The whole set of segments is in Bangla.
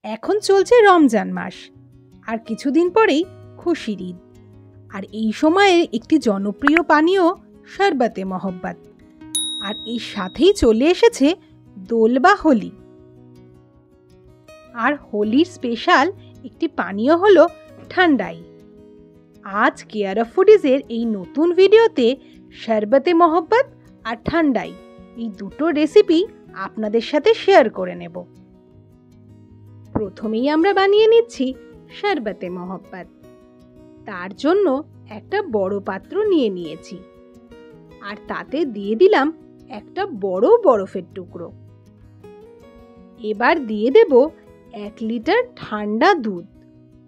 এখন চলছে রমজান মাস, আর কিছুদিন পরেই খুশির ঈদ। আর এই সময়ে একটি জনপ্রিয় পানীয় শরবতে মহব্বত, আর এর সাথেই চলে এসেছে দোল বা হোলি। আর হোলির স্পেশাল একটি পানীয় হলো ঠান্ডাই। আজ কেয়ার অফ ফুডিজের এই নতুন ভিডিওতে শরবতে মহব্বত আর ঠান্ডাই এই দুটো রেসিপি আপনাদের সাথে শেয়ার করে নেব। প্রথমেই আমরা বানিয়ে নিচ্ছি শরবতে মহব্বত। তার জন্য একটা বড় পাত্র নিয়ে নিয়েছি, আর তাতে দিয়ে দিলাম একটা বড় বরফের টুকরো। এবার দিয়ে দেব 1 লিটার ঠান্ডা দুধ।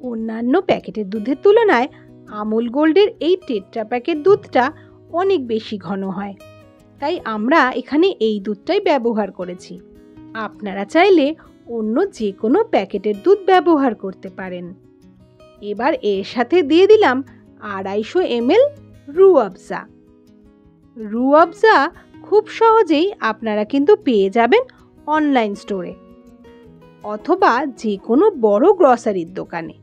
অন্যান্য প্যাকেটের দুধের তুলনায় আমুল গোল্ডের এই টেট্রা প্যাকেট দুধটা অনেক বেশি ঘন হয়, তাই আমরা এখানে এই দুধটাই ব্যবহার করেছি। আপনারা চাইলে অন্য যে কোনো প্যাকেটের দুধ ব্যবহার করতে পারেন। এবার এর সাথে দিয়ে দিলাম 250 ml রুয়াবজা। রুয়াবজা খুব সহজেই আপনারা কিন্তু পেয়ে যাবেন অনলাইন স্টোরে অথবা যে কোনো বড় গ্রসারির দোকানে।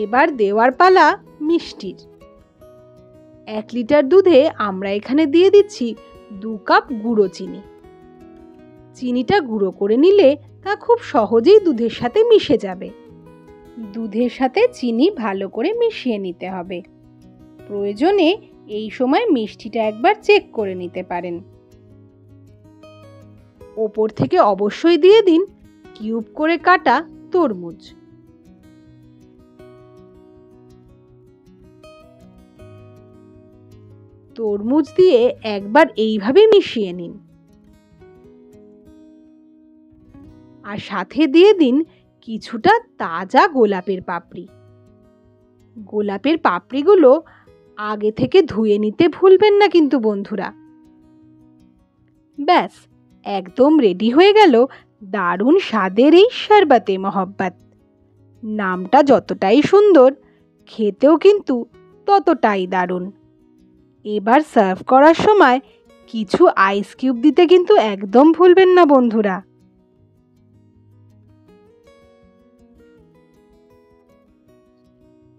এবার দেওয়ার পালা মিষ্টির। 1 লিটার দুধে আমরা এখানে দিয়ে দিচ্ছি 2 কাপ গুঁড়ো চিনি। চিনিটা গুঁড়ো করে নিলে তা খুব সহজেই দুধের সাথে মিশে যাবে। দুধের সাথে চিনি ভালো করে মিশিয়ে নিতে হবে। প্রয়োজনে এই সময় মিষ্টিটা একবার চেক করে নিতে পারেন। ওপর থেকে অবশ্যই দিয়ে দিন কিউব করে কাটা তরমুজ। তরমুজ দিয়ে একবার এইভাবে মিশিয়ে নিন, আর সাথে দিয়ে দিন কিছুটা তাজা গোলাপের পাপড়ি। গোলাপের পাপড়িগুলো আগে থেকে ধুয়ে নিতে ভুলবেন না কিন্তু বন্ধুরা। ব্যাস, একদম রেডি হয়ে গেল দারুণ স্বাদের এই শরবতে মহব্বত। নামটা যতটাই সুন্দর, খেতেও কিন্তু ততটাই দারুণ। এবার সার্ভ করার সময় কিছু আইস কিউব দিতে কিন্তু একদম ভুলবেন না বন্ধুরা।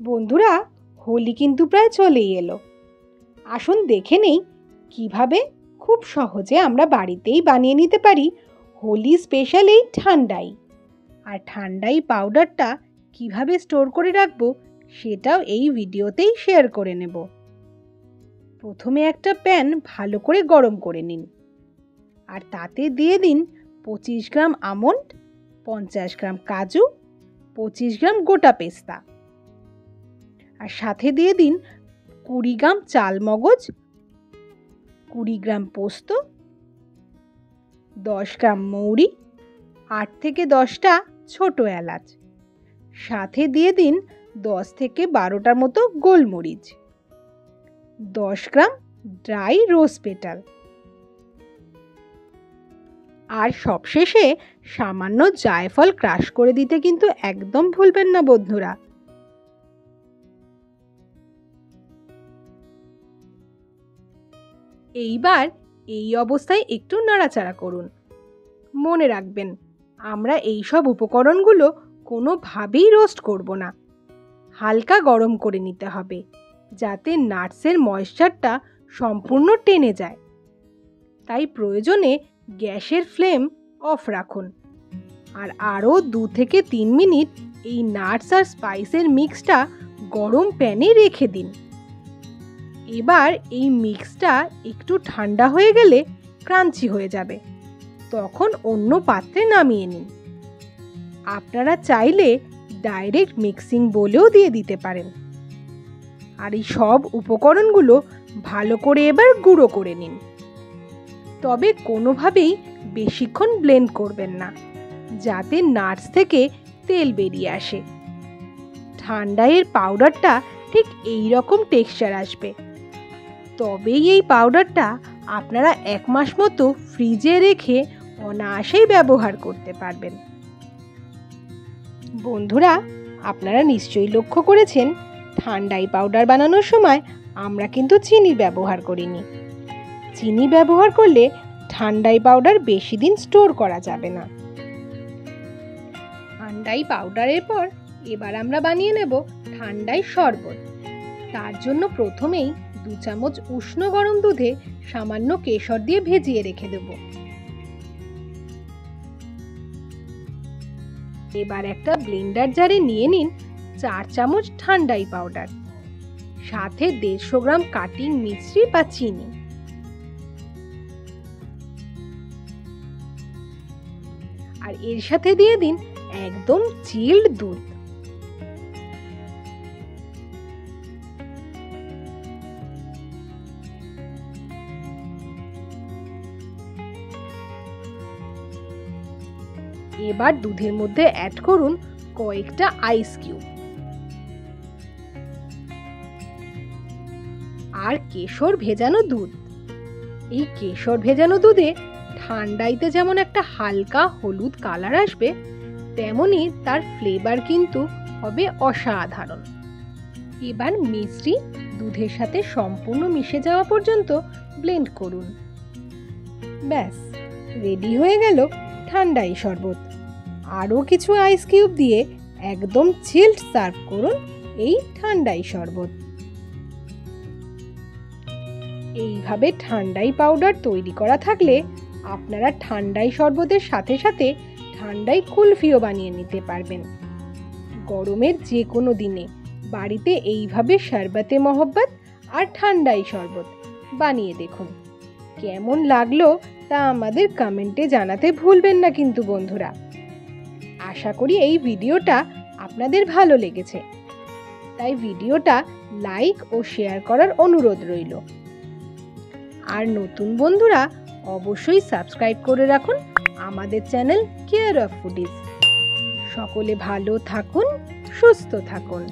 বন্ধুরা, হোলি কিন্তু প্রায় চলেই এলো। আসুন দেখে নেই কিভাবে খুব সহজে আমরা বাড়িতেই বানিয়ে নিতে পারি হোলি স্পেশাল এই ঠান্ডাই। আর ঠান্ডাই পাউডারটা কিভাবে স্টোর করে রাখবো সেটাও এই ভিডিওতেই শেয়ার করে নেব। প্রথমে একটা প্যান ভালো করে গরম করে নিন, আর তাতে দিয়ে দিন 25 গ্রাম আমন্ড, 50 গ্রাম কাজু, 25 গ্রাম গোটা পেস্তা, আর সাথে দিয়ে দিন 20 গ্রাম চাল মগজ, 20 গ্রাম পোস্ত, 10 গ্রাম মৌরি, 8 থেকে 10টা ছোট এলাচ, সাথে দিয়ে দিন 10 থেকে 12টার মতো গোলমরিচ, 10 গ্রাম ড্রাই রোজ পেটাল, আর সবশেষে সামান্য জায়ফল ক্রাশ করে দিতে কিন্তু একদম ভুলবেন না বন্ধুরা। এইবার এই অবস্থায় একটু নাড়াচাড়া করুন। মনে রাখবেন, আমরা এই সব উপকরণগুলো কোনোভাবেই রোস্ট করব না। হালকা গরম করে নিতে হবে যাতে নাটসের ময়েশ্চারটা সম্পূর্ণ টেনে যায়। তাই প্রয়োজনে গ্যাসের ফ্লেম অফ রাখুন, আর আরও 2 থেকে 3 মিনিট এই নাটস আর স্পাইসের মিক্সটা গরম প্যানে রেখে দিন। এবার এই মিক্সটা একটু ঠান্ডা হয়ে গেলে ক্রাঞ্চি হয়ে যাবে, তখন অন্য পাত্রে নামিয়ে নিন। আপনারা চাইলে ডাইরেক্ট মিক্সিং বোলেও দিয়ে দিতে পারেন। আর এই সব উপকরণগুলো ভালো করে এবার গুঁড়ো করে নিন। তবে কোনোভাবেই বেশিক্ষণ ব্লেন্ড করবেন না, যাতে নাটস থেকে তেল বেরিয়ে আসে। ঠান্ডাইয়ের পাউডারটা ঠিক এই রকম টেক্সচার আসবে। তবেই এই পাউডারটা আপনারা 1 মাস মতো ফ্রিজে রেখে অনায়াসেই ব্যবহার করতে পারবেন। বন্ধুরা, আপনারা নিশ্চয়ই লক্ষ্য করেছেন ঠান্ডাই পাউডার বানানোর সময় আমরা কিন্তু চিনি ব্যবহার করিনি। চিনি ব্যবহার করলে ঠান্ডাই পাউডার বেশি দিন স্টোর করা যাবে না। ঠান্ডাই পাউডারের পর এবার আমরা বানিয়ে নেব ঠান্ডাই শরবত। তার জন্য প্রথমেই 2 চামচ উষ্ণ গরম দুধে সামান্য কেশর দিয়ে ভেজিয়ে রেখে দেব। এবার একটা ব্লেন্ডার জারে নিয়ে নিন 4 চামচ ঠান্ডাই পাউডার, সাথে 150 গ্রাম কাটিং মিশ্রি বা চিনি। আর এর সাথে দিয়ে দিন একদম চিল্ড দুধ। এবার দুধের মধ্যে অ্যাড করুন কয়েকটা আইস কিউব আর কেশর ভেজানো দুধ। এই কেশর ভেজানো দুধে ঠান্ডাইতে যেমন একটা হালকা হলুদ কালার আসবে, তেমনি তার ফ্লেভার কিন্তু হবে অসাধারণ। এবার মিশ্রি দুধের সাথে সম্পূর্ণ মিশে যাওয়া পর্যন্ত ব্লেন্ড করুন। ব্যাস, রেডি হয়ে গেল ঠান্ডাই শরবত। আরও কিছু আইস কিউব দিয়ে একদম চিল্ড সার্ভ করুন এই ঠান্ডাই শরবত। এইভাবে ঠান্ডাই পাউডার তৈরি করা থাকলে আপনারা ঠান্ডাই শরবতের সাথে সাথে ঠান্ডাই কুলফিও বানিয়ে নিতে পারবেন। গরমের যে কোনো দিনে বাড়িতে এইভাবে শরবতে মহব্বত আর ঠান্ডাই শরবত বানিয়ে দেখুন। কেমন লাগলো তা আমাদের কমেন্টে জানাতে ভুলবেন না কিন্তু বন্ধুরা। আশা করি এই ভিডিওটা আপনাদের ভালো লেগেছে, তাই ভিডিওটা লাইক ও শেয়ার করার অনুরোধ রইল। আর নতুন বন্ধুরা অবশ্যই সাবস্ক্রাইব করে রাখুন আমাদের চ্যানেল কেয়ার অফ ফুডিজ। সকলে ভালো থাকুন, সুস্থ থাকুন।